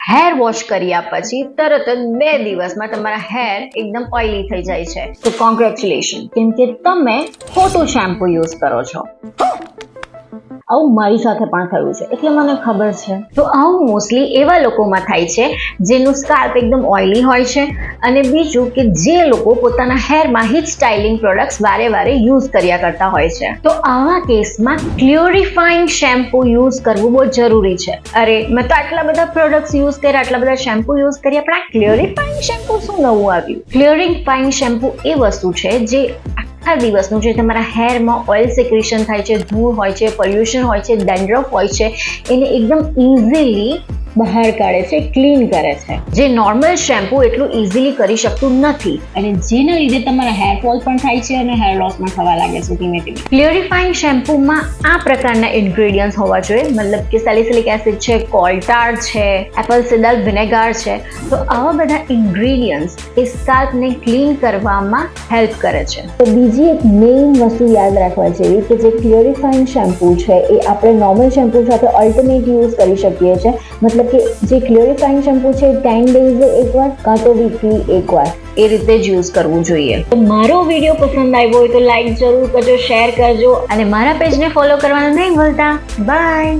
Hair wash કર્યા પછી તરત જ 2 દિવસમાં તમારા હેર એકદમ ઓઇલી થઈ જાય છે. તો કોંગ્રેચ્યુલેશન, કેમ કે તમે ખોટું શેમ્પુ યુઝ કરો છો. આવું મારી સાથે પણ થયું છે, એટલે મને ખબર છે. તો આવું મોસ્ટલી એવા લોકોમાં થાય છે જેનું સ્કાલ્પ એકદમ ઓઇલી હોય છે, અને બીજું કે જે લોકો પોતાના હેરમાં હીટ સ્ટાઇલિંગ પ્રોડક્ટ્સ વારે વારે યુઝ કર્યા કરતા હોય છે. તો આવા કેસમાં ક્લોરીફાઈંગ શેમ્પુ યુઝ કરવું બહુ જરૂરી છે. અરે મેં તો આટલા બધા પ્રોડક્ટ્સ યુઝ કર્યા, આટલા બધા શેમ્પુ યુઝ કર્યા, પણ આ ક્લોરીફાઈંગ શેમ્પુ શું નવું આવ્યું? ક્લોરીફાઈંગ શેમ્પુ એ વસ્તુ છે જે આખા દિવસનું જે તમારા હેરમાં ઓઇલ સિક્રેશન થાય છે, ધૂળ હોય છે, પોલ્યુશન હોય છે, ડેન્ડ્રફ હોય છે, એને એકદમ ઇઝીલી બહાર કાઢે છે, ક્લીન કરે છે, જે નોર્મલ શેમ્પુ એટલું ઇઝીલી કરી શકતું નથી, અને જેના લીધે તમારા હેર ફોલ પણ થાય છે અને હેર લોસ પણ થવા લાગે છે ધીમે ધીમે. ક્લોરીફાઈંગ શેમ્પુમાં આ પ્રકારના ઇન્ગ્રેડિયન્ટ્સ હોવા જોઈએ, મતલબ કે સેલિસિલિક એસિડ છે, કોલ્ટાર છે, એપલ સિડર વિનેગર છે. તો આવા બધા ઇન્ગ્રેડિયન્ટ્સ એ સ્કાલ્પને ક્લીન કરવામાં હેલ્પ કરે છે. તો બીજી એક મેઇન વસ્તુ યાદ રાખવા જેવી કે જે ક્લોરીફાઈંગ શેમ્પુ છે એ આપણે નોર્મલ શેમ્પુ સાથે ઓલ્ટરનેટ યુઝ કરી શકીએ છીએ. મતલબ કે જે ક્લોરીફાઈંગ શેમ્પુ છે 10 ડેઝે એકવાર કાં તો વીકલી એકવાર એ રીતે જ યુઝ કરવું જોઈએ. તો મારો વિડીયો પસંદ આવ્યો હોય તો લાઈક જરૂર કરજો, શેર કરજો, અને મારા પેજને ફોલો કરવાનું નહીં ભૂલતા. બાય.